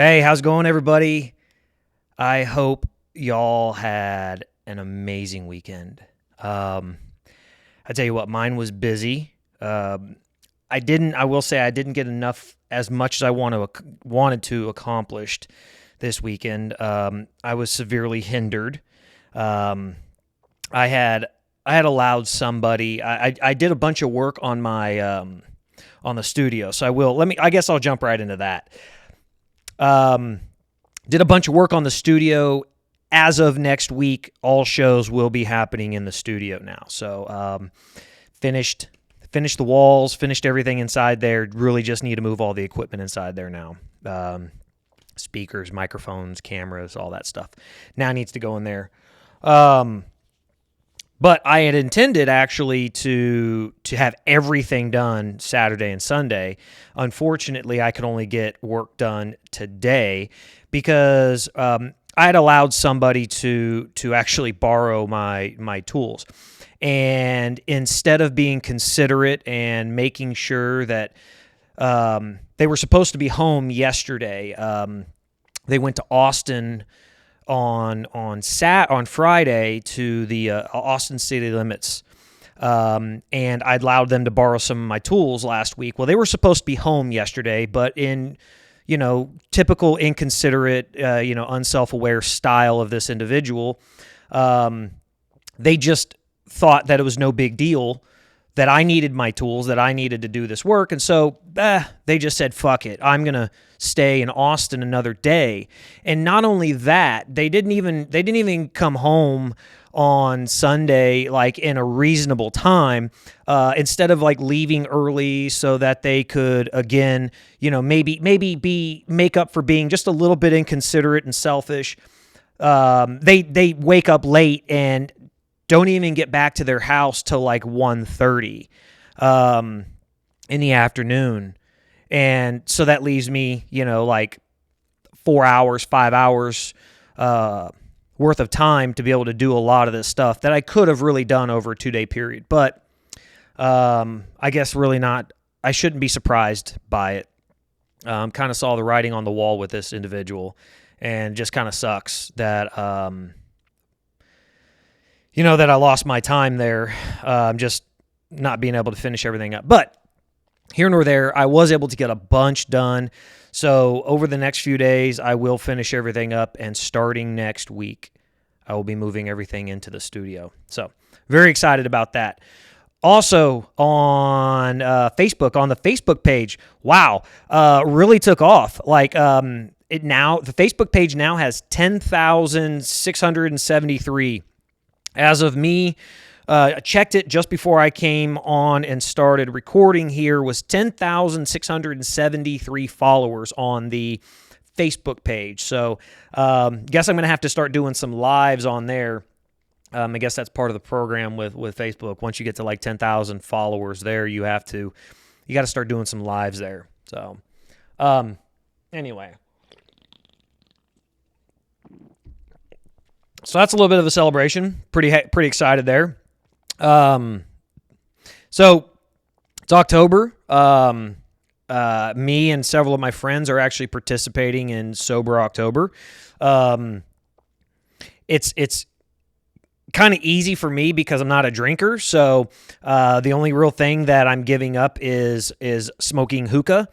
Hey, how's it going, everybody? I hope y'all had an amazing weekend. I tell you what, mine was busy. I will say I didn't get enough, as much as I wanted to accomplished this weekend. I was severely hindered. Um, I had allowed somebody. I did a bunch of work on my on the studio, so I guess I'll jump right into that. Um, did a bunch of work on the studio. As of next week, all shows will be happening in the studio now. So finished the walls, finished everything inside there. Really just need to move all the equipment inside there now. Speakers, microphones, cameras, all that stuff. Now needs to go in there. But I had intended actually to have everything done Saturday and Sunday. Unfortunately, I could only get work done today because I had allowed somebody to actually borrow my tools. And instead of being considerate and making sure that they were supposed to be home yesterday, they went to Austin on Friday to the Austin city limits, and I allowed them to borrow some of my tools last week. Well, they were supposed to be home yesterday, but in typical inconsiderate, unself-aware style of this individual, they just thought that it was no big deal, that I needed my tools, that I needed to do this work. And so they just said, fuck it, I'm going to stay in Austin another day. And not only that, they didn't even come home on Sunday like in a reasonable time. Instead of like leaving early so that they could again, maybe make up for being just a little bit inconsiderate and selfish. They wake up late and don't even get back to their house till like 1:30 in the afternoon. And so that leaves me, like 4 hours, 5 hours worth of time to be able to do a lot of this stuff that I could have really done over a 2-day period. But I guess really not. I shouldn't be surprised by it. Kind of saw the writing on the wall with this individual, and just kind of sucks that that I lost my time there, just not being able to finish everything up. But here nor there, I was able to get a bunch done. So over the next few days, I will finish everything up, and starting next week, I will be moving everything into the studio. So very excited about that. Also on Facebook, on the Facebook page, wow, really took off. Like the Facebook page now has 10,673. As of me, I checked it just before I came on and started recording here, was 10,673 followers on the Facebook page. So guess I'm going to have to start doing some lives on there. I guess that's part of the program with Facebook. Once you get to like 10,000 followers there, you got to start doing some lives there. So anyway. So that's a little bit of a celebration. Pretty excited there. So it's October. Me and several of my friends are actually participating in Sober October. It's kind of easy for me because I'm not a drinker. So the only real thing that I'm giving up is smoking hookah.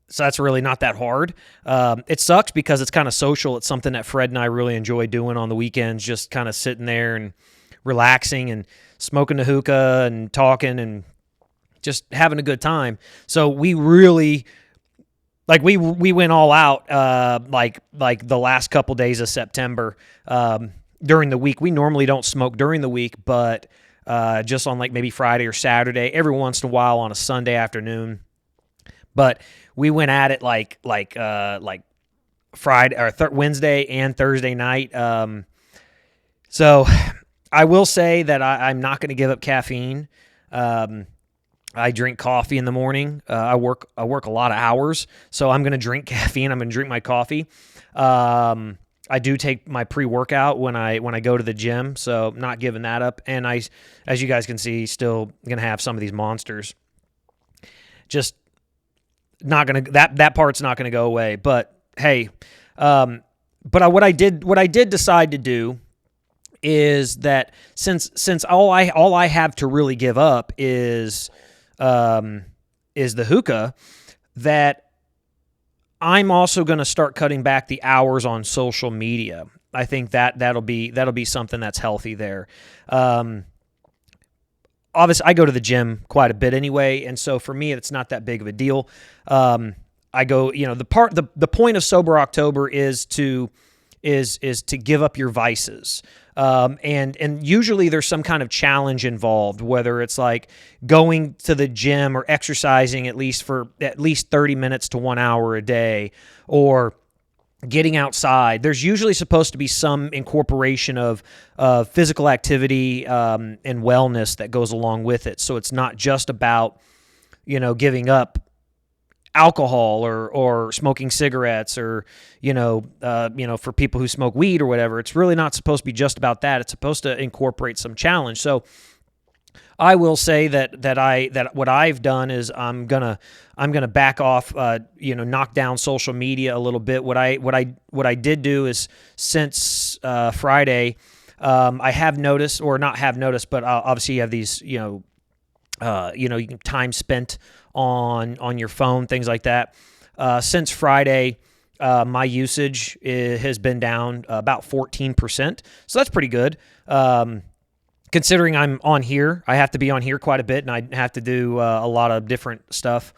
So that's really not that hard. It sucks because it's kind of social. It's something that Fred and I really enjoy doing on the weekends, just kind of sitting there and relaxing and smoking the hookah and talking and just having a good time. So we really, we went all out like the last couple days of September during the week. We normally don't smoke during the week, but just on like maybe Friday or Saturday, every once in a while on a Sunday afternoon. But we went at it like Friday or Wednesday and Thursday night. So I will say that I'm not going to give up caffeine. I drink coffee in the morning. I work a lot of hours, so I'm going to drink caffeine. I'm going to drink my coffee. I do take my pre-workout when I go to the gym, so not giving that up. And as you guys can see, still going to have some of these monsters. Just not gonna that part's not gonna go away. But hey, what I did decide to do is that since all I have to really give up is the hookah, that I'm also going to start cutting back the hours on social media. I think that'll be something that's healthy there. Obviously, I go to the gym quite a bit anyway, and so for me, it's not that big of a deal. I go, the point of Sober October is to give up your vices. And usually there's some kind of challenge involved, whether it's like going to the gym or exercising at least 30 minutes to 1 hour a day, or getting outside. There's usually supposed to be some incorporation of physical activity and wellness that goes along with it. So it's not just about, giving up alcohol or smoking cigarettes or, for people who smoke weed or whatever. It's really not supposed to be just about that. It's supposed to incorporate some challenge. So I will say that what I've done is I'm gonna back off, knock down social media a little bit. What I did do is since Friday, I have noticed, or not have noticed, but obviously you have these, you can time spent on your phone, things like that. Since Friday, my usage has been down about 14%, so that's pretty good. Considering I'm on here, I have to be on here quite a bit, and I have to do a lot of different stuff.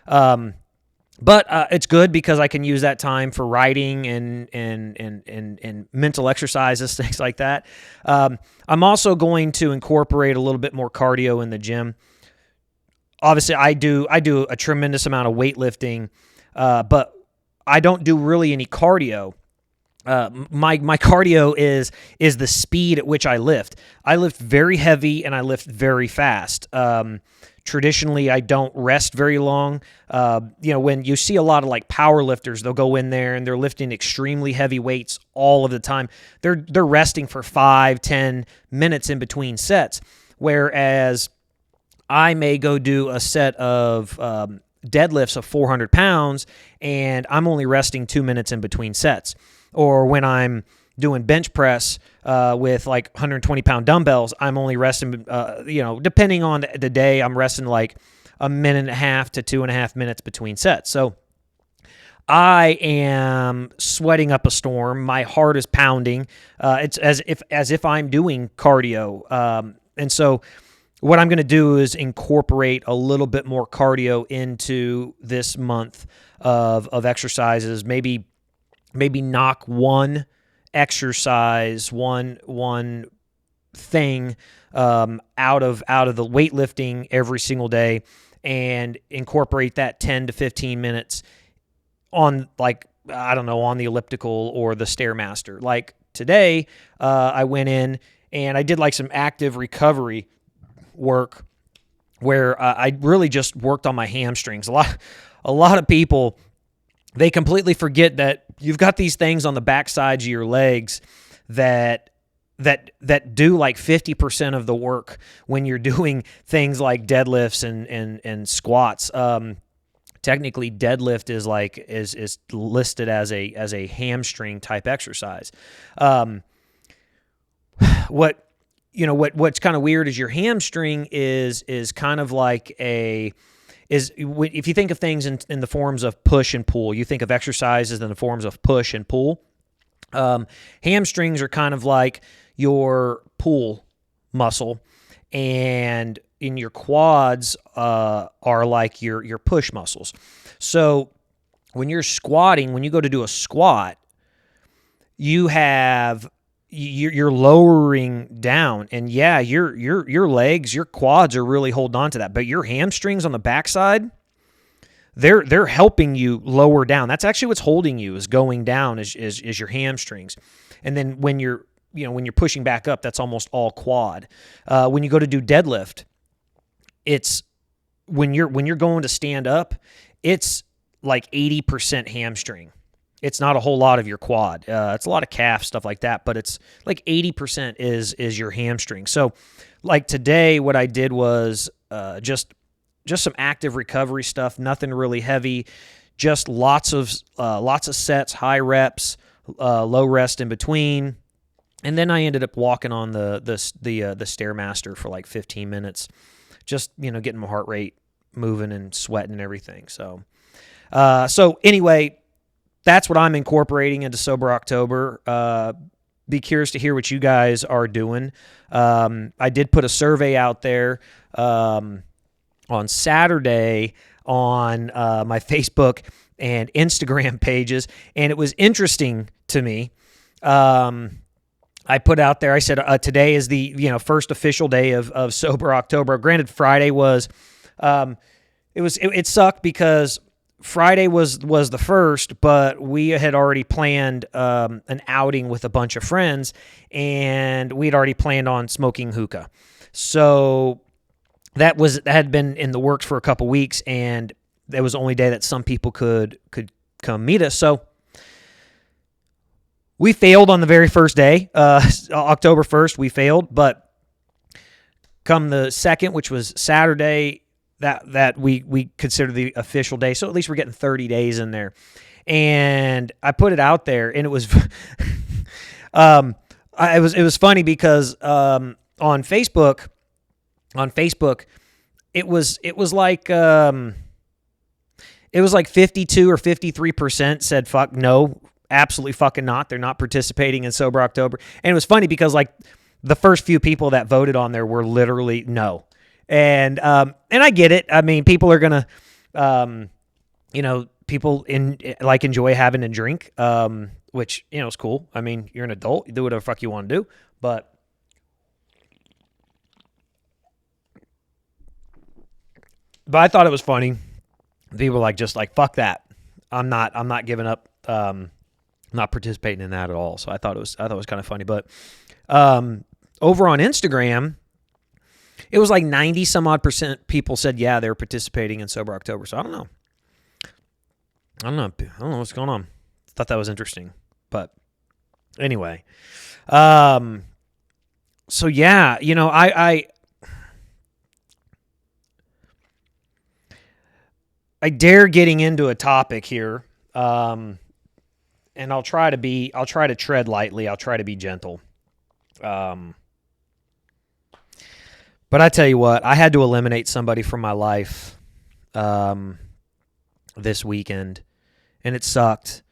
But it's good because I can use that time for writing and mental exercises, things like that. I'm also going to incorporate a little bit more cardio in the gym. Obviously, I do a tremendous amount of weightlifting, but I don't do really any cardio. My cardio is the speed at which I lift. I lift very heavy and I lift very fast. Traditionally, I don't rest very long. When you see a lot of like power lifters, they'll go in there and they're lifting extremely heavy weights all of the time. They're resting for 5-10 minutes in between sets, whereas I may go do a set of deadlifts of 400 pounds and I'm only resting 2 minutes in between sets. Or when I'm doing bench press with like 120-pound dumbbells, I'm only resting, depending on the day, I'm resting like 1.5 to 2.5 minutes between sets. So I am sweating up a storm. My heart is pounding. It's as if I'm doing cardio. And so what I'm going to do is incorporate a little bit more cardio into this month of exercises. Maybe knock one exercise, one thing out of the weightlifting every single day, and incorporate that 10 to 15 minutes on, like, I don't know, on the elliptical or the Stairmaster. Like today, I went in and I did like some active recovery work where I really just worked on my hamstrings. A lot of people, they completely forget that you've got these things on the back sides of your legs that do like 50% of the work when you're doing things like deadlifts and squats. Technically, deadlift is listed as a hamstring type exercise. What's kind of weird is your hamstring is kind of like if you think of things in the forms of push and pull, you think of exercises in the forms of push and pull. Hamstrings are kind of like your pull muscle, and in your quads are like your push muscles. So when you're squatting, when you go to do a squat, you're lowering down, and yeah, your legs, your quads are really holding on to that, but your hamstrings on the backside, they're helping you lower down. That's actually what's holding you, is going down is your hamstrings. And then when you're pushing back up, that's almost all quad. When you go to do deadlift, it's when you're going to stand up, it's like 80% hamstring. It's not a whole lot of your quad. It's a lot of calf, stuff like that, but it's like 80% is your hamstring. So like today, what I did was just some active recovery stuff, nothing really heavy, just lots of sets, high reps, low rest in between. And then I ended up walking on the Stairmaster for like 15 minutes, just, getting my heart rate moving and sweating and everything. So anyway, that's what I'm incorporating into Sober October. Be curious to hear what you guys are doing. I did put a survey out there on Saturday on my Facebook and Instagram pages, and it was interesting to me. I put out there, I said, today is the first official day of Sober October. Granted, Friday was, it sucked because Friday was the first, but we had already planned an outing with a bunch of friends, and we'd already planned on smoking hookah. So that had been in the works for a couple weeks, and that was the only day that some people could come meet us. So we failed on the very first day, October 1st, we failed, but come the second, which was Saturday, that we consider the official day. So at least we're getting 30 days in there. And I put it out there, and it was it was funny because on Facebook it was like 52 or 53% said fuck no, absolutely fucking not. They're not participating in Sober October. And it was funny because like the first few people that voted on there were literally no. And I get it. I mean, people are gonna, people enjoy having a drink, which is cool. I mean, you're an adult, you do whatever the fuck you want to do. But I thought it was funny. People were just fuck that. I'm not giving up. Not participating in that at all. So I thought it was kind of funny. But over on Instagram, it was like 90 some odd percent people said, yeah, they were participating in Sober October. So I don't know. I don't know what's going on. Thought that was interesting. But anyway. So yeah, I dare getting into a topic here. And I'll try to tread lightly. I'll try to be gentle. But I tell you what, I had to eliminate somebody from my life this weekend, and it sucked.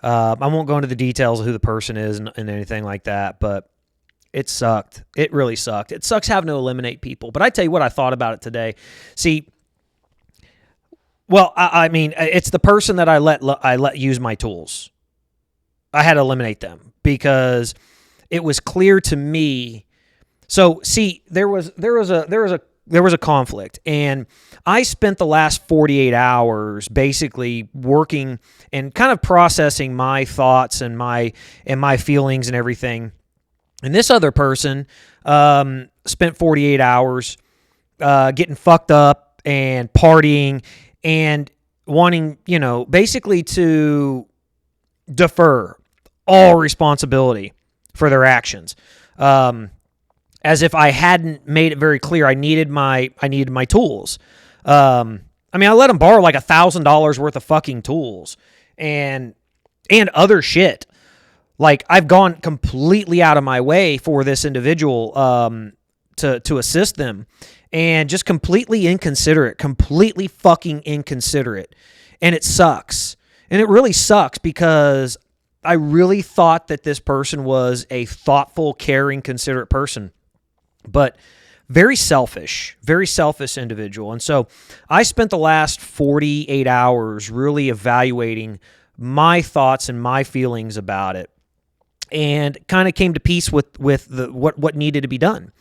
I won't go into the details of who the person is and anything like that, but it sucked. It really sucked. It sucks having to eliminate people. But I tell you what, I thought about it today. See, well, I mean, it's the person that I let use my tools. I had to eliminate them because it was clear to me. So see, there was a conflict, and I spent the last 48 hours basically working and kind of processing my thoughts and my feelings and everything. And this other person spent 48 hours getting fucked up and partying and wanting, basically to defer all responsibility for their actions. As if I hadn't made it very clear I needed my tools. I mean, I let them borrow like $1,000 worth of fucking tools and other shit. Like, I've gone completely out of my way for this individual to assist them, and just completely fucking inconsiderate. And it sucks. And it really sucks because I really thought that this person was a thoughtful, caring, considerate person, but very selfish individual. And so I spent the last 48 hours really evaluating my thoughts and my feelings about it, and kind of came to peace with what needed to be done.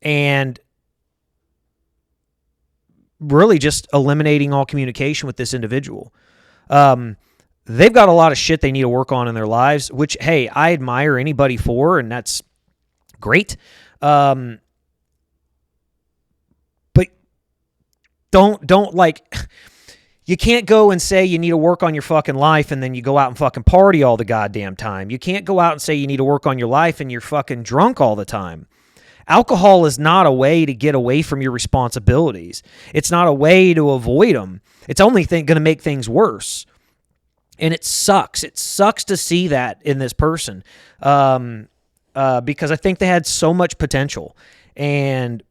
And really just eliminating all communication with this individual. They've got a lot of shit they need to work on in their lives, which, hey, I admire anybody for, and that's great. But don't you can't go and say you need to work on your fucking life and then you go out and fucking party all the goddamn time. You can't go out and say you need to work on your life and you're fucking drunk all the time. Alcohol is not a way to get away from your responsibilities. It's not a way to avoid them. It's only going to make things worse. And it sucks. It sucks to see that in this person because I think they had so much potential, and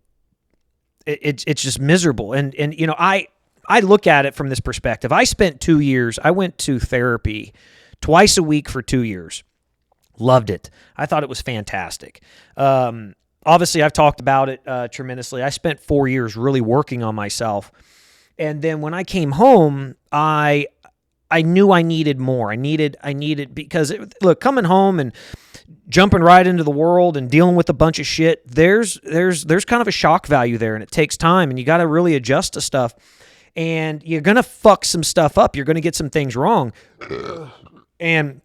it's just miserable. And you know, I look at it from this perspective. I spent 2 years. I went to therapy twice a week for 2 years. Loved it. I thought it was fantastic. Obviously, I've talked about it tremendously. I spent 4 years really working on myself. And then when I came home, I knew I needed more. I needed because look, coming home and jumping right into the world and dealing with a bunch of shit, there's kind of a shock value there, and it takes time, and you got to really adjust to stuff, and you're gonna fuck some stuff up. You're gonna get some things wrong, and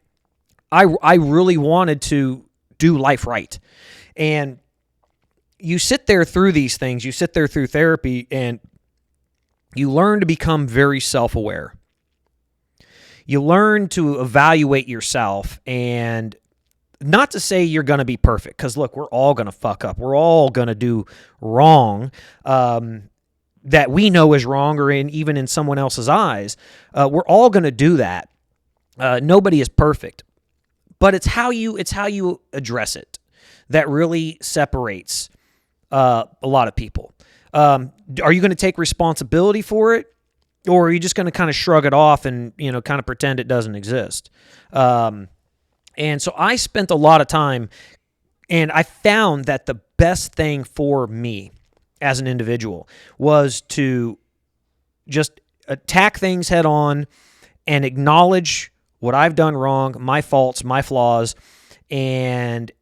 I really wanted to do life right, and you sit there through these things. You sit there through therapy, and you learn to become very self-aware. You learn to evaluate yourself, and not to say you're going to be perfect, because look, we're all going to fuck up. We're all going to do wrong that we know is wrong, or even in someone else's eyes. We're all going to do that. Nobody is perfect, but it's how you address it that really separates a lot of people. Are you going to take responsibility for it? Or are you just going to kind of shrug it off and, you know, kind of pretend it doesn't exist? And so I spent a lot of time, and I found that the best thing for me as an individual was to just attack things head on and acknowledge what I've done wrong, my faults, my flaws, and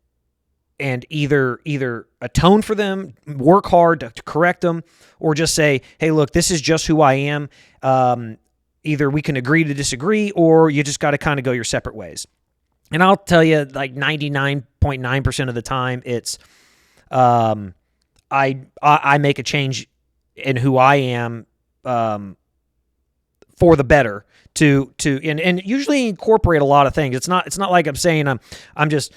either atone for them, work hard to correct them, or just say, hey, look, this is just who I am. Either we can agree to disagree, or you just got to kind of go your separate ways. And I'll tell you, like 99.9% of the time, it's I make a change in who I am for the better and usually incorporate a lot of things. It's not like I'm saying I'm just,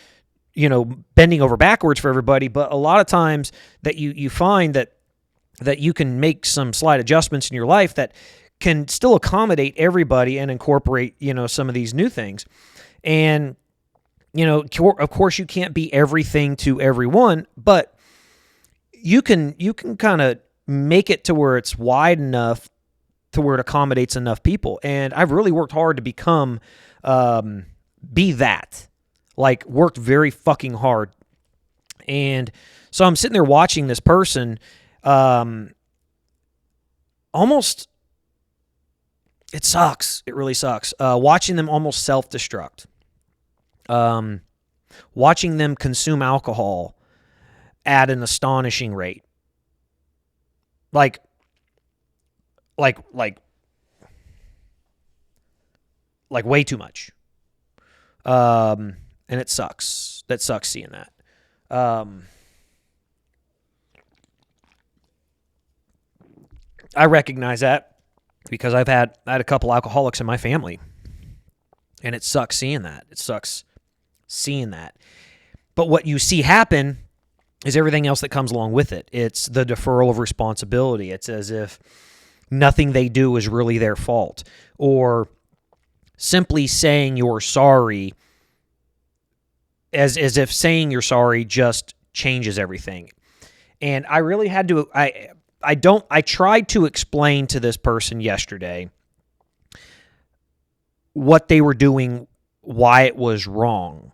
you know, bending over backwards for everybody, but a lot of times that you find that you can make some slight adjustments in your life that can still accommodate everybody and incorporate, you know, some of these new things. And, you know, of course you can't be everything to everyone, but you can kind of make it to where it's wide enough to where it accommodates enough people. And I've really worked hard to become, be that. Like, worked very fucking hard. And so I'm sitting there watching this person, almost, it sucks. It really sucks. Watching them almost self-destruct. Watching them consume alcohol at an astonishing rate. Like way too much. And it sucks. That sucks seeing that. I recognize that because I had a couple alcoholics in my family, and it sucks seeing that. It sucks seeing that. But what you see happen is everything else that comes along with it. It's the deferral of responsibility. It's as if nothing they do is really their fault, or simply saying you're sorry as if saying you're sorry just changes everything. And I really had to, I tried to explain to this person yesterday what they were doing, why it was wrong.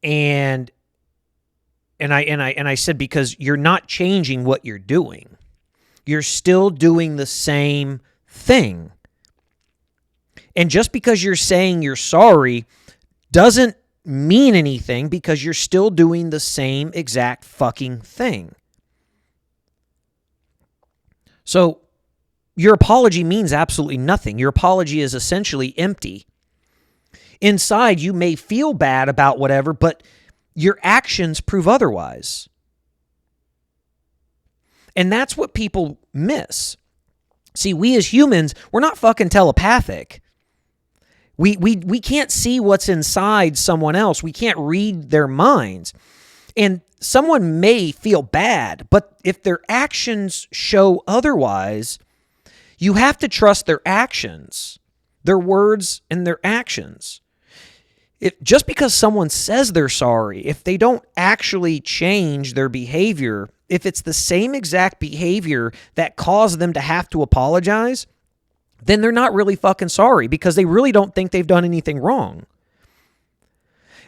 And I said, because you're not changing what you're doing. You're still doing the same thing. And just because you're saying you're sorry doesn't mean anything, because you're still doing the same exact fucking thing. So your apology means absolutely nothing. Your apology is essentially empty. Inside, you may feel bad about whatever, but your actions prove otherwise. And that's what people miss. See, we as humans, we're not fucking telepathic. We can't see what's inside someone else. We can't read their minds. And someone may feel bad, but if their actions show otherwise, you have to trust their actions, their words and their actions. Just because someone says they're sorry, if they don't actually change their behavior, if it's the same exact behavior that caused them to have to apologize, then they're not really fucking sorry because they really don't think they've done anything wrong.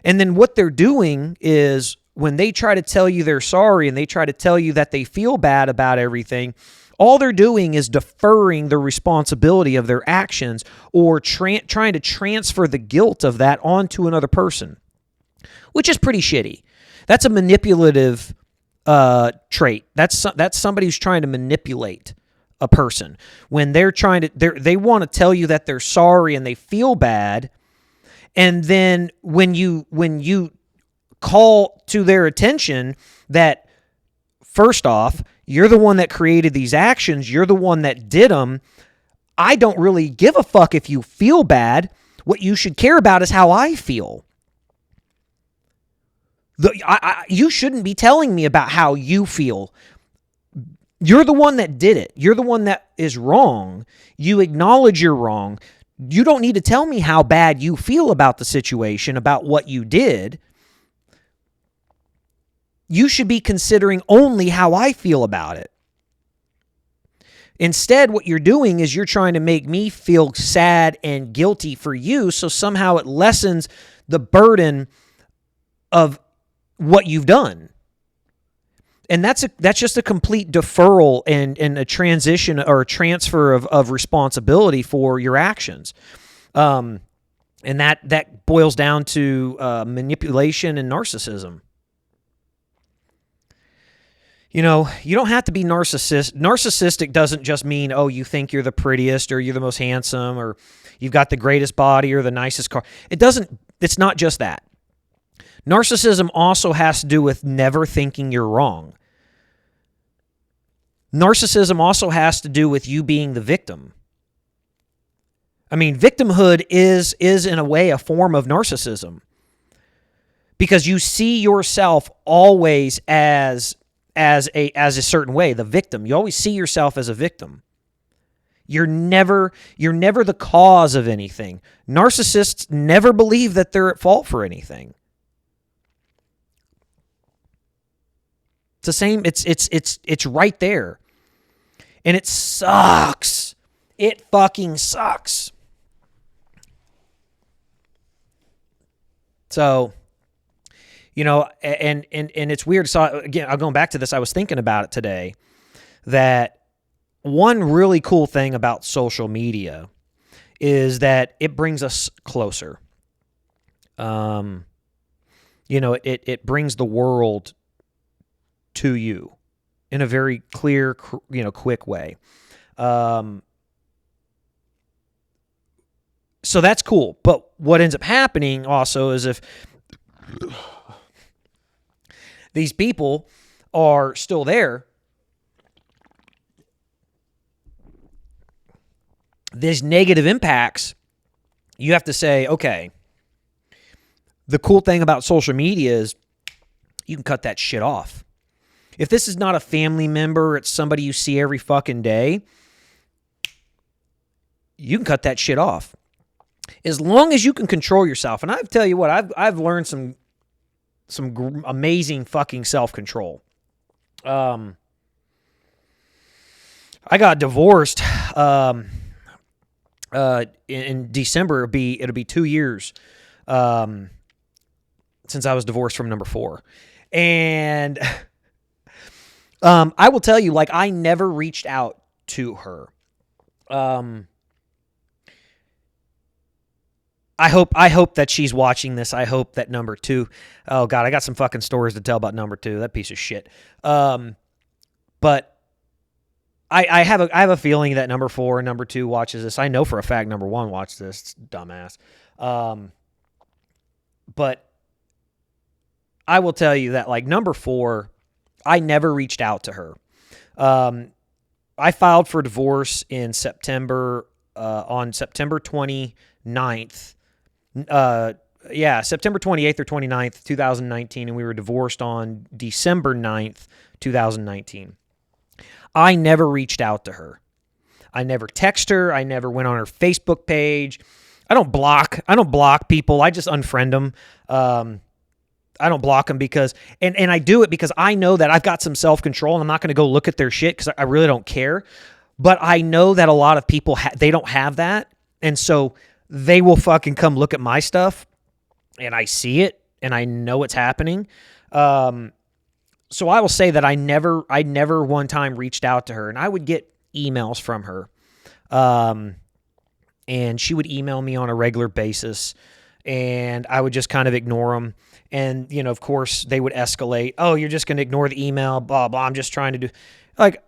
And then what they're doing is when they try to tell you they're sorry and they try to tell you that they feel bad about everything, all they're doing is deferring the responsibility of their actions or trying to transfer the guilt of that onto another person, which is pretty shitty. That's a manipulative trait. That's somebody who's trying to manipulate a person. When they're trying to, they want to tell you that they're sorry and they feel bad, and then when you call to their attention that, first off, you're the one that created these actions, you're the one that did them, I don't really give a fuck if you feel bad. What you should care about is how I feel. You shouldn't be telling me about how you feel. You're the one that did it. You're the one that is wrong. You acknowledge you're wrong. You don't need to tell me how bad you feel about the situation, about what you did. You should be considering only how I feel about it. Instead, what you're doing is you're trying to make me feel sad and guilty for you, so somehow it lessens the burden of what you've done. And that's just a complete deferral and a transition or a transfer of responsibility for your actions. And that boils down to manipulation and narcissism. You know, you don't have to be narcissistic. Narcissistic doesn't just mean, oh, you think you're the prettiest or you're the most handsome or you've got the greatest body or the nicest car. It's not just that. Narcissism also has to do with never thinking you're wrong. Narcissism also has to do with you being the victim. I mean, victimhood is in a way a form of narcissism because you see yourself always as a certain way, the victim. You always see yourself as a victim. You're never the cause of anything. Narcissists never believe that they're at fault for anything. It's the same. It's right there, and it sucks. It fucking sucks. So, you know, and it's weird. So again, I'm going back to this. I was thinking about it today. That one really cool thing about social media is that it brings us closer. You know, it brings the world to you in a very clear, quick way. So that's cool. But what ends up happening also is if these people are still there, these negative impacts, you have to say, okay, the cool thing about social media is you can cut that shit off. If this is not a family member, it's somebody you see every fucking day, you can cut that shit off. As long as you can control yourself. And I tell you what, I've learned some amazing fucking self-control. I got divorced in December. It'll be 2 years since I was divorced from number 4. And I will tell you, like, I never reached out to her. I hope that she's watching this. I hope that number 2, oh God, I got some fucking stories to tell about number 2, that piece of shit. But I have a feeling that number 4 and number 2 watches this. I know for a fact number 1 watched this. It's dumbass. But I will tell you that, like, number 4, I never reached out to her. I filed for divorce in September, on September 29th, September 28th or 29th, 2019, and we were divorced on December 9th, 2019. I never reached out to her. I never text her. I never went on her Facebook page. I don't block people. I just unfriend them. I don't block them because, and I do it because I know that I've got some self-control and I'm not going to go look at their shit because I really don't care. But I know that a lot of people, they don't have that. And so they will fucking come look at my stuff and I see it and I know it's happening. So I will say that I never one time reached out to her, and I would get emails from her. And she would email me on a regular basis, and I would just kind of ignore them. And, you know, of course, they would escalate. Oh, you're just going to ignore the email, blah, blah. I'm just trying to do, like,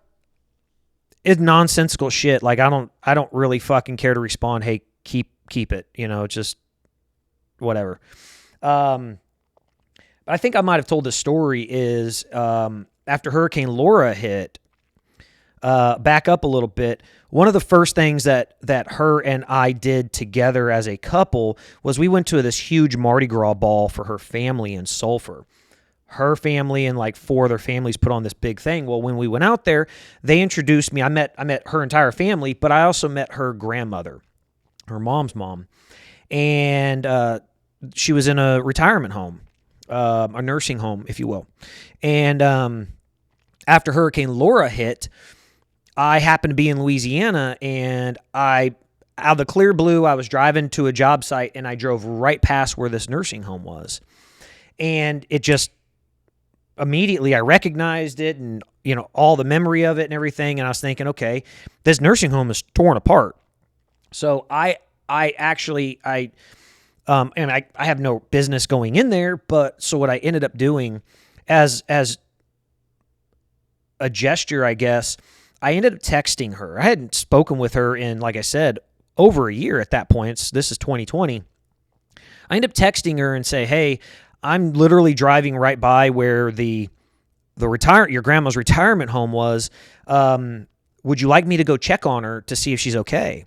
it's nonsensical shit. Like, I don't really fucking care to respond. Hey, keep it. You know, just whatever. But I think I might have told this story is after Hurricane Laura hit, back up a little bit, one of the first things that her and I did together as a couple was we went to this huge Mardi Gras ball for her family in Sulphur. Her family and like 4 other families put on this big thing. Well, when we went out there, they introduced me. I met her entire family, but I also met her grandmother, her mom's mom. And she was in a retirement home, a nursing home, if you will. And after Hurricane Laura hit, I happened to be in Louisiana, and out of the clear blue, I was driving to a job site, and I drove right past where this nursing home was. And it just immediately, I recognized it and, you know, all the memory of it and everything. And I was thinking, okay, this nursing home is torn apart. So I have no business going in there, but so what I ended up doing as a gesture, I guess, I ended up texting her. I hadn't spoken with her in, like I said, over a year at that point. This is 2020. I ended up texting her and say, hey, I'm literally driving right by where your grandma's retirement home was. Would you like me to go check on her to see if she's okay?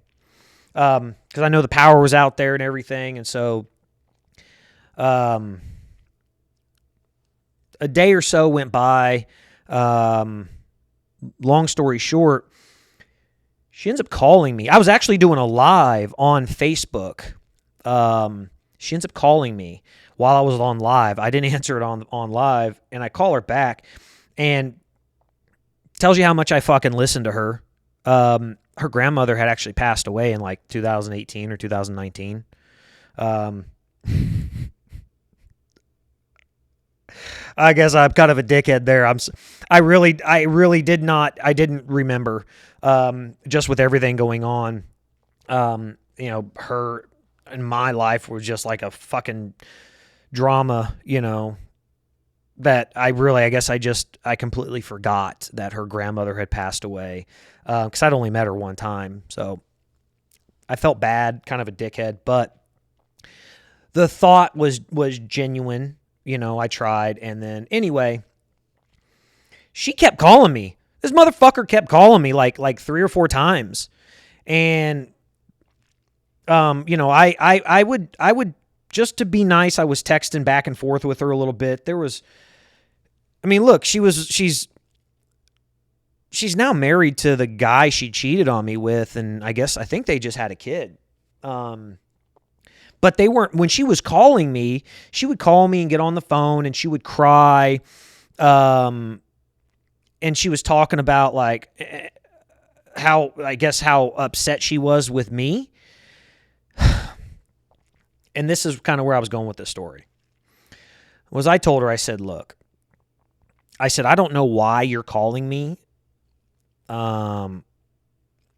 Because I know the power was out there and everything. And so a day or so went by. Long story short, she ends up calling me. I was actually doing a live on Facebook. She ends up calling me while I was on live. I didn't answer it on live, and I call her back, and tells you how much I fucking listened to her. Her grandmother had actually passed away in like 2018 or 2019. I guess I'm kind of a dickhead there. I really didn't remember, just with everything going on. You know, her and my life was just like a fucking drama, you know, that I completely forgot that her grandmother had passed away. 'Cause I'd only met her one time. So I felt bad, kind of a dickhead, but the thought was genuine. You know, I tried. And then anyway, she kept calling me. This motherfucker kept calling me like 3 or 4 times. And, you know, I would just to be nice, I was texting back and forth with her a little bit. Look, she's now married to the guy she cheated on me with. And I think they just had a kid. But they weren't, when she was calling me, she would call me and get on the phone and she would cry. And she was talking about like how upset she was with me. And this is kind of where I was going with this story. I told her, I said, look, I don't know why you're calling me. I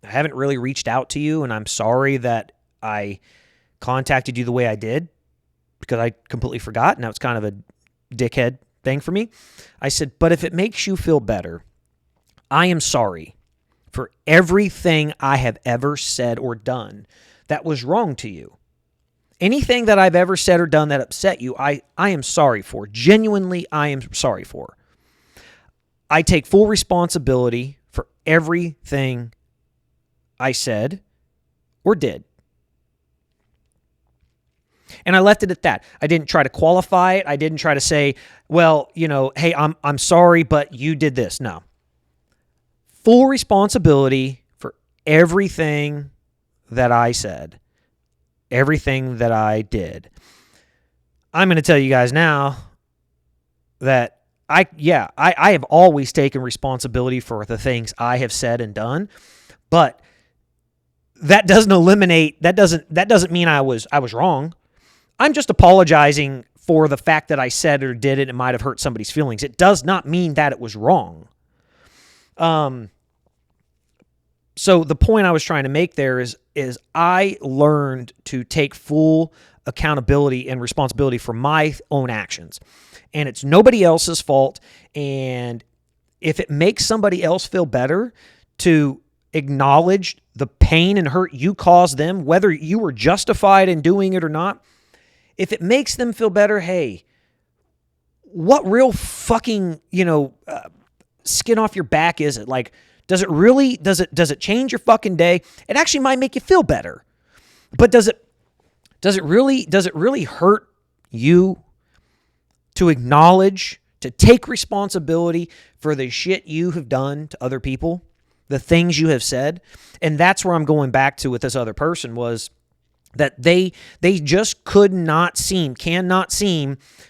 haven't really reached out to you, and I'm sorry that I contacted you the way I did because I completely forgot. Now it's kind of a dickhead thing for me. I said, but if it makes you feel better, I am sorry for everything I have ever said or done that was wrong to you. Anything that I've ever said or done that upset you, I am sorry for. Genuinely, I am sorry for. I take full responsibility for everything I said or did. And I left it at that. I didn't try to qualify it. I didn't try to say, well, hey, I'm sorry, but you did this. No. Full responsibility for everything that I said, everything that I did. I'm going to tell you guys now that I have always taken responsibility for the things I have said and done, but that doesn't mean I was wrong. I'm just apologizing for the fact that I said or did it. It might have hurt somebody's feelings. It does not mean that it was wrong. So the point I was trying to make there is I learned to take full accountability and responsibility for my own actions. And it's nobody else's fault. And if it makes somebody else feel better to acknowledge the pain and hurt you caused them, whether you were justified in doing it or not, if it makes them feel better, hey, what real fucking, skin off your back is it? Like, does it change your fucking day? It actually might make you feel better. But does it really hurt you to acknowledge, to take responsibility for the shit you have done to other people, the things you have said? And that's where I'm going back to with this other person, was that they just cannot seem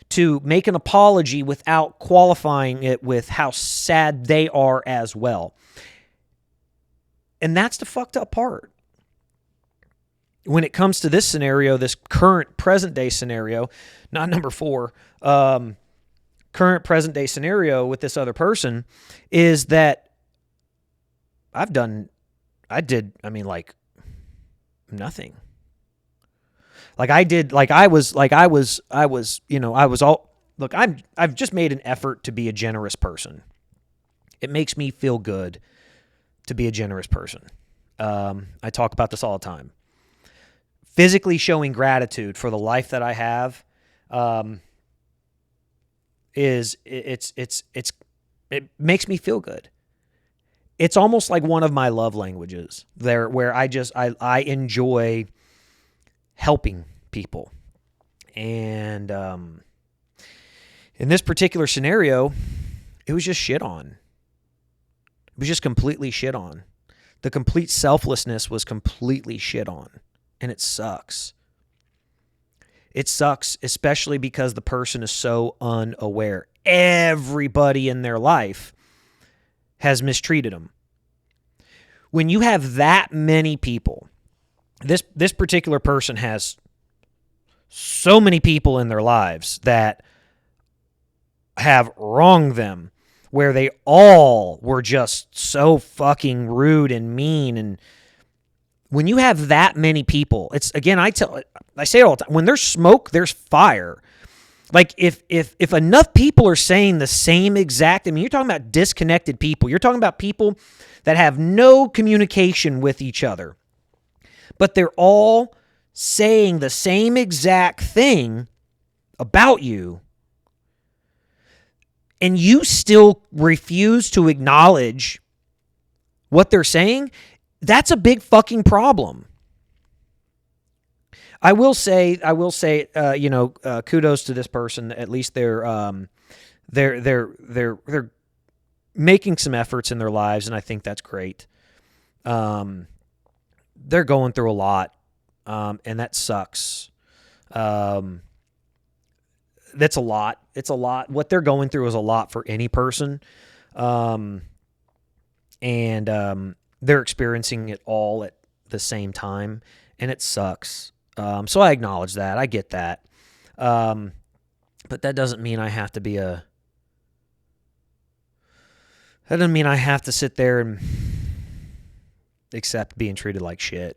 to make an apology without qualifying it with how sad they are as well. And that's the fucked up part. When it comes to this scenario, this current present day scenario, not number 4, current present day scenario with this other person, is that I did nothing. I've just made an effort to be a generous person. It makes me feel good to be a generous person. I talk about this all the time. Physically showing gratitude for the life that I have, it makes me feel good. It's almost like one of my love languages there, where I enjoy helping people. And in this particular scenario, it was just shit on. It was just completely shit on. The complete selflessness was completely shit on. And it sucks. It sucks, especially because the person is so unaware. Everybody in their life has mistreated them. When you have that many people, this particular person has so many people in their lives that have wronged them, where they all were just so fucking rude and mean. And when you have that many people, it's, again, I say it all the time, when there's smoke, there's fire. Like, if enough people are saying the same exact, you're talking about disconnected people. You're talking about people that have no communication with each other, but they're all saying the same exact thing about you, and you still refuse to acknowledge what they're saying, that's a big fucking problem. I will say, kudos to this person. At least they're making some efforts in their lives, and I think that's great. They're going through a lot, and that sucks. That's a lot. It's a lot. What they're going through is a lot for any person, and they're experiencing it all at the same time, and it sucks. So I acknowledge that. I get that. But that doesn't mean I have to that doesn't mean I have to sit there and accept being treated like shit.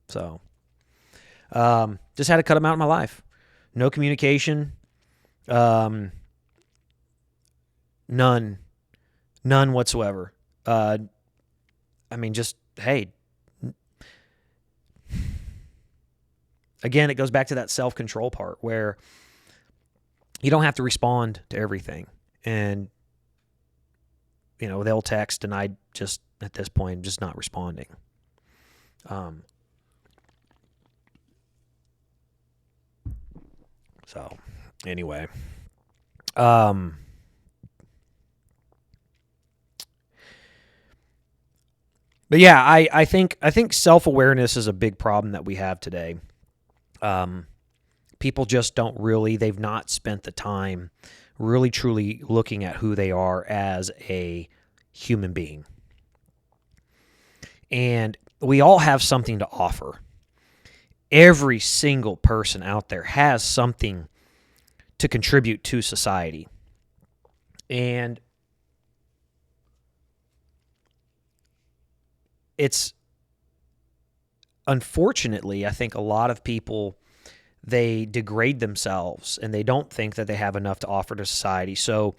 So, just had to cut them out of my life. No communication. None whatsoever. Just, hey, again, it goes back to that self-control part where you don't have to respond to everything. And, they'll text, and I just, at this point, just not responding. So, anyway, but yeah, I think self-awareness is a big problem that we have today. People just don't really, they've not spent the time really truly looking at who they are as a human being. And we all have something to offer. Every single person out there has something to contribute to society. And it's, unfortunately, I think a lot of people, they degrade themselves and they don't think that they have enough to offer to society. So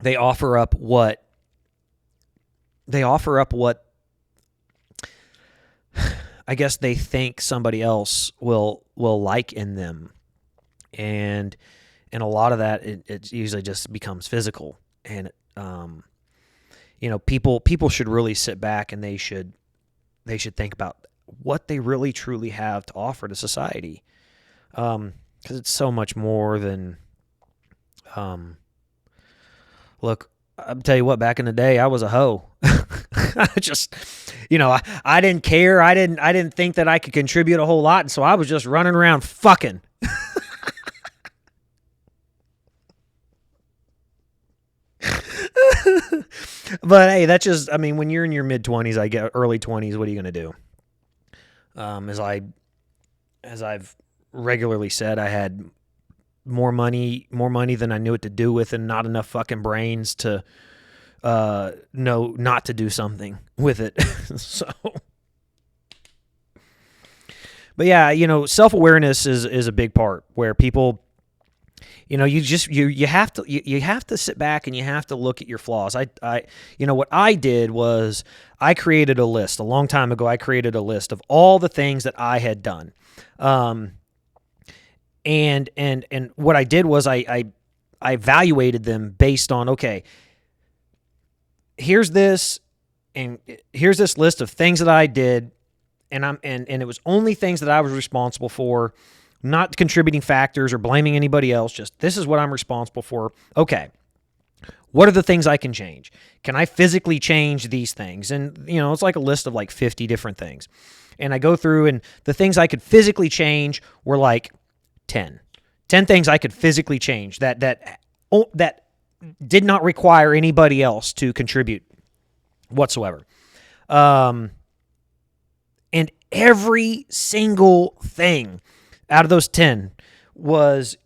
they offer up what I guess they think somebody else will like in them. And a lot of that, it usually just becomes physical. And people should really sit back and they should think about what they really truly have to offer to society, because it's so much more than. Look, I'll tell you what. Back in the day, I was a hoe. I just, I didn't care. I didn't think that I could contribute a whole lot, and so I was just running around fucking. But hey, that's just, when you're in your mid-20s, I get early 20s, what are you going to do? As I've regularly said, I had more money than I knew what to do with, and not enough fucking brains to know not to do something with it. So, but yeah, self-awareness is a big part where people, you have to sit back and you have to look at your flaws. What I did was I created a list a long time ago. I created a list of all the things that I had done. And what I did was I evaluated them based on, okay, here's this list of things that I did, and it was only things that I was responsible for, not contributing factors or blaming anybody else. Just, this is what I'm responsible for. Okay, what are the things I can change? Can I physically change these things? And, it's like a list of like 50 different things. And I go through, and the things I could physically change were like 10 things I could physically change that did not require anybody else to contribute whatsoever. And every single thing out of those 10 was,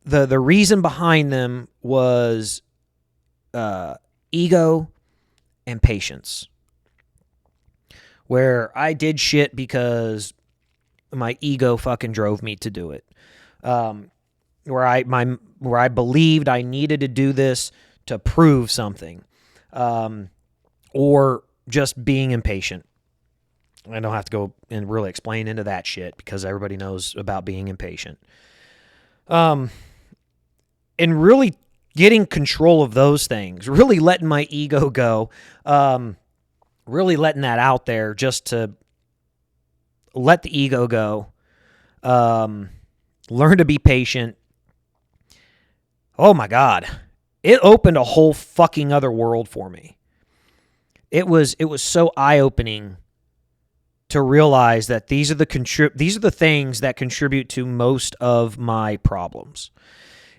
the reason behind them was ego and patience. Where I did shit because my ego fucking drove me to do it. Where I believed I needed to do this to prove something, or just being impatient. I don't have to go and really explain into that shit because everybody knows about being impatient. And really getting control of those things, really letting my ego go, really letting that out there just to let the ego go, learn to be patient. Oh my God. It opened a whole fucking other world for me. It was so eye-opening to realize that these are the things that contribute to most of my problems.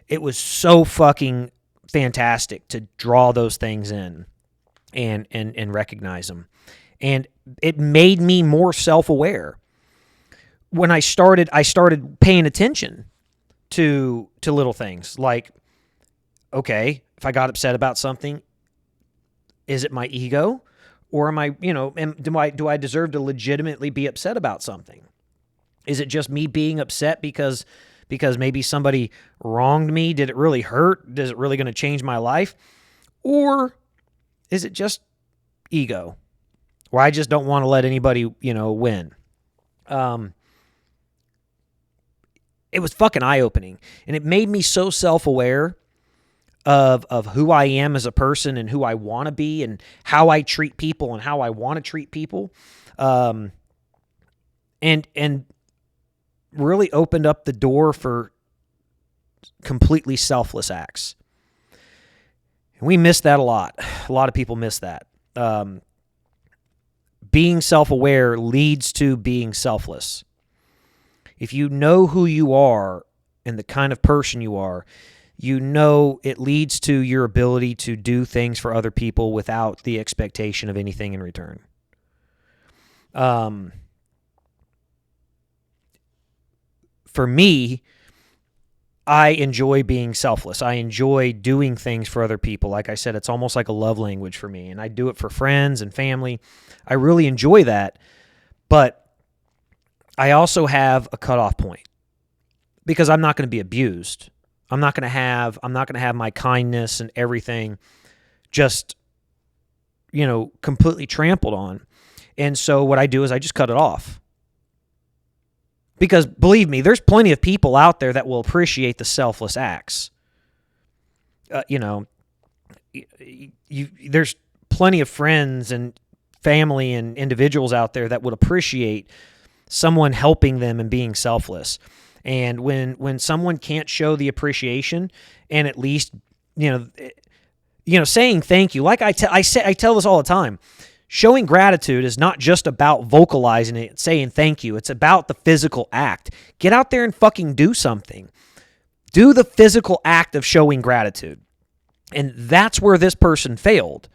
It was so fucking fantastic to draw those things in and recognize them. And it made me more self-aware. When I started paying attention to little things like, okay, if I got upset about something, is it my ego? Or am I, do I deserve to legitimately be upset about something? Is it just me being upset because maybe somebody wronged me? Did it really hurt? Is it really going to change my life? Or is it just ego, where I just don't want to let anybody, win? It was fucking eye-opening, and it made me so self-aware of who I am as a person and who I want to be and how I treat people and how I want to treat people. And really opened up the door for completely selfless acts. And we miss that a lot. A lot of people miss that. Being self-aware leads to being selfless. If you know who you are and the kind of person you are, you know it leads to your ability to do things for other people without the expectation of anything in return. For me, I enjoy being selfless. I enjoy doing things for other people. Like I said, it's almost like a love language for me, and I do it for friends and family. I really enjoy that, but I also have a cutoff point because I'm not going to be abused. I'm not going to have my kindness and everything just, completely trampled on. And so what I do is I just cut it off. Because believe me, there's plenty of people out there that will appreciate the selfless acts. There's plenty of friends and family and individuals out there that would appreciate someone helping them and being selfless. And when someone can't show the appreciation and at least, saying thank you, like I tell this all the time. Showing gratitude is not just about vocalizing it, saying thank you. It's about the physical act. Get out there and fucking do something. Do the physical act of showing gratitude. And that's where this person failed.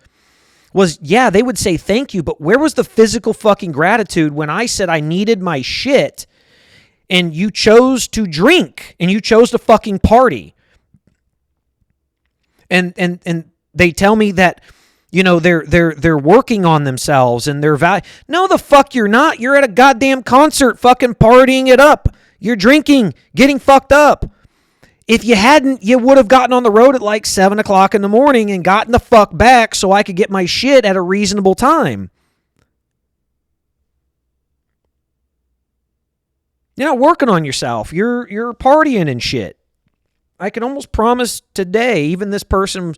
They would say thank you, but where was the physical fucking gratitude when I said I needed my shit and you chose to drink and you chose to fucking party? And they tell me that they're working on themselves and their value. No, the fuck you're not. You're at a goddamn concert fucking partying it up. You're drinking, getting fucked up. If you hadn't, you would have gotten on the road at like 7 o'clock in the morning and gotten the fuck back so I could get my shit at a reasonable time. You're not working on yourself. You're partying and shit. I can almost promise today, even this person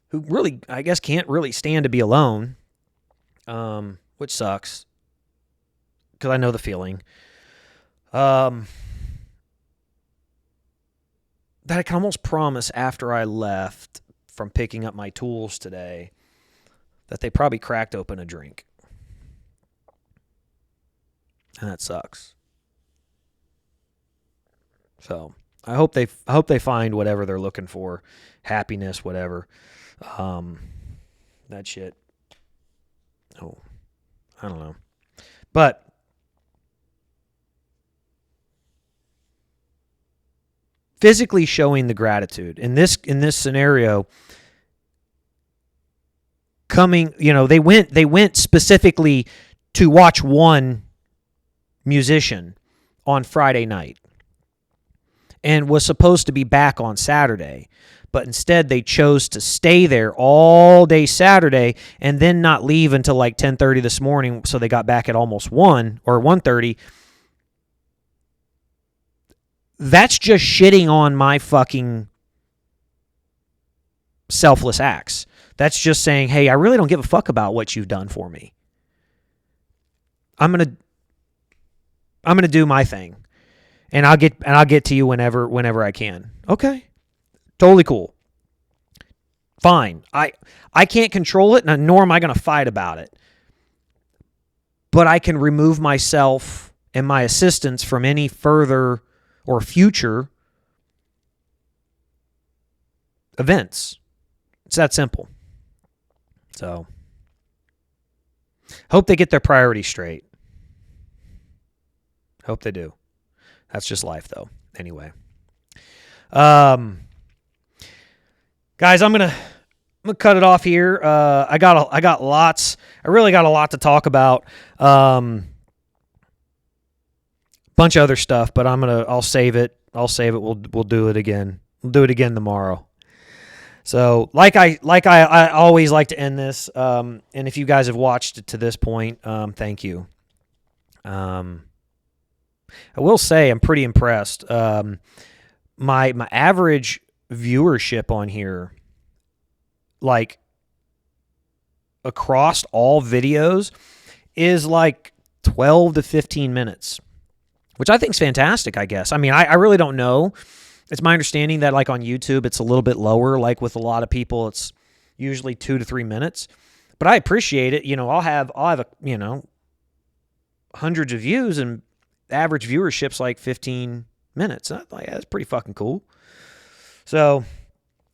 who really, I guess, can't really stand to be alone, which sucks, because I know the feeling, that I can almost promise after I left from picking up my tools today that they probably cracked open a drink. And that sucks. So I hope they find whatever they're looking for, happiness, whatever. That shit. Oh, I don't know. But physically showing the gratitude in this scenario, they went specifically to watch one musician on Friday night and was supposed to be back on Saturday. But instead, they chose to stay there all day Saturday and then not leave until like 10:30 this morning, so they got back at almost 1 or 1:30. That's just shitting on my fucking selfless acts. That's just saying, hey, I really don't give a fuck about what you've done for me. I'm gonna do my thing, and I'll get to you whenever I can. Okay. Totally cool. Fine. I can't control it, nor am I going to fight about it. But I can remove myself and my assistance from any further or future events. It's that simple. So, hope they get their priorities straight. Hope they do. That's just life, though. Anyway. Guys, I'm gonna cut it off here. I really got a lot to talk about. Bunch of other stuff, but I'll save it. We'll do it again. We'll do it again tomorrow. So, like I always like to end this. And if you guys have watched it to this point, thank you. I will say I'm pretty impressed. My average viewership on here, like across all videos, is like 12 to 15 minutes. which I think is fantastic, I guess. I mean, I really don't know. It's my understanding that, like, on YouTube, it's a little bit lower. Like, with a lot of people, it's usually 2 to 3 minutes. But I appreciate it. I'll have hundreds of views, and average viewership's like 15 minutes. That's pretty fucking cool. So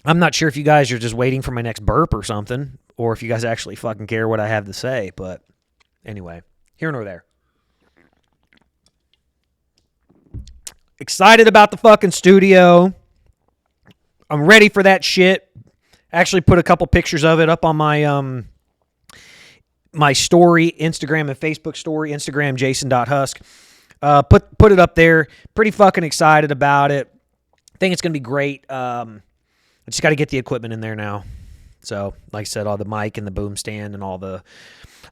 I'm not sure if you guys are just waiting for my next burp or something, or if you guys actually fucking care what I have to say. But anyway, here nor there. Excited about the fucking studio. I'm ready for that shit. Actually put a couple pictures of it up on my my story, Instagram and Facebook story. Instagram, jason.husk. Put it up there. Pretty fucking excited about it. Think it's going to be great. I just got to get the equipment in there now. So, like I said, all the mic and the boom stand and all the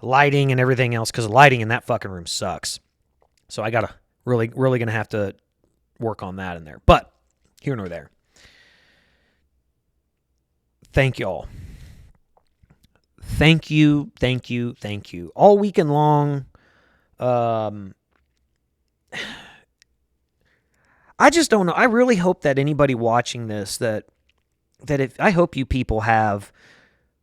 lighting and everything else, because the lighting in that fucking room sucks. So I got to really going to have to work on that in there. But here nor there. Thank y'all. Thank you. All weekend long. I just don't know. I really hope that anybody watching this, I hope you people have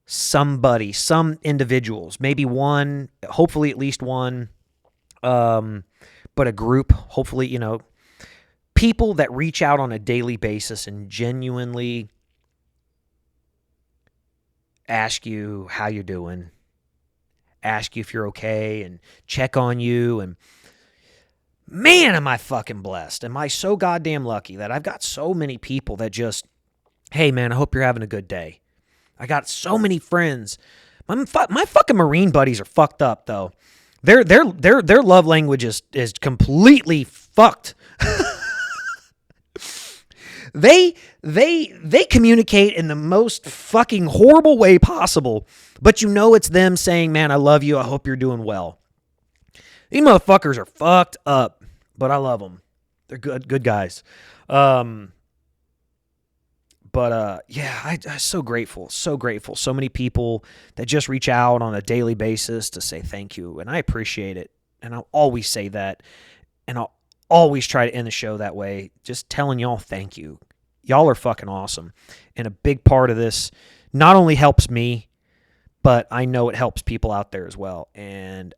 somebody, some individuals, maybe one, hopefully at least one, but a group, hopefully, people that reach out on a daily basis and genuinely ask you how you're doing, ask you if you're okay, and check on you. And man, am I fucking blessed. Am I so goddamn lucky that I've got so many people that just, hey man, I hope you're having a good day. I got so many friends. My fucking Marine buddies are fucked up though. Their love language is completely fucked. They communicate in the most fucking horrible way possible, but it's them saying, man, I love you. I hope you're doing well. These motherfuckers are fucked up, but I love them. They're good guys. Yeah, I'm so grateful. So many people that just reach out on a daily basis to say thank you, and I appreciate it. And I'll always say that, and I'll always try to end the show that way, just telling y'all thank you. Y'all are fucking awesome. And a big part of this not only helps me, but I know it helps people out there as well. And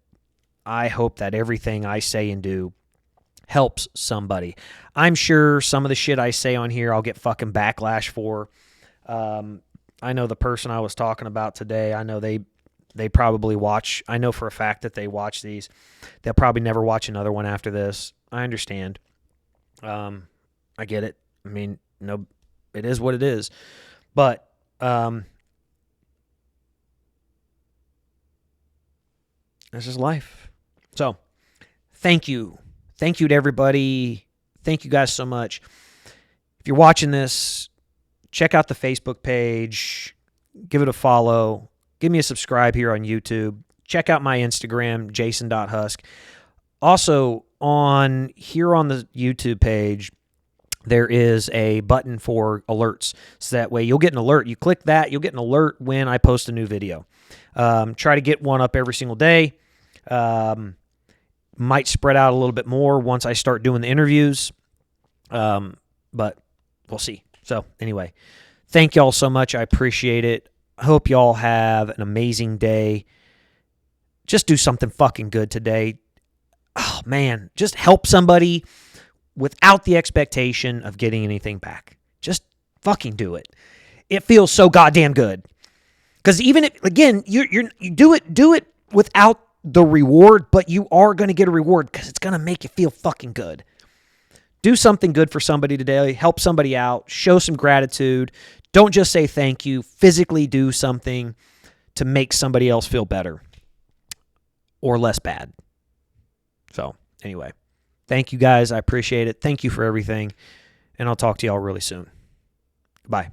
I hope that everything I say and do helps somebody. I'm sure some of the shit I say on here I'll get fucking backlash for. I know the person I was talking about today, I know they probably watch. I know for a fact that they watch these. They'll probably never watch another one after this. I understand. I get it. I mean, no, it is what it is. But this is life. So, thank you. Thank you to everybody. Thank you guys so much. If you're watching this, check out the Facebook page. Give it a follow. Give me a subscribe here on YouTube. Check out my Instagram, jason.husk. Also, on the YouTube page, there is a button for alerts. So that way you'll get an alert. You click that, you'll get an alert when I post a new video. Try to get one up every single day. Might spread out a little bit more once I start doing the interviews. But we'll see. So anyway, thank y'all so much. I appreciate it. I hope y'all have an amazing day. Just do something fucking good today. Oh man, just help somebody without the expectation of getting anything back. Just fucking do it. It feels so goddamn good. Because even if, again, you do it without the reward, but you are going to get a reward because it's going to make you feel fucking good. Do something good for somebody today. Help somebody out. Show some gratitude. Don't just say thank you. Physically do something to make somebody else feel better or less bad. So, anyway, thank you guys. I appreciate it. Thank you for everything. And I'll talk to y'all really soon. Bye.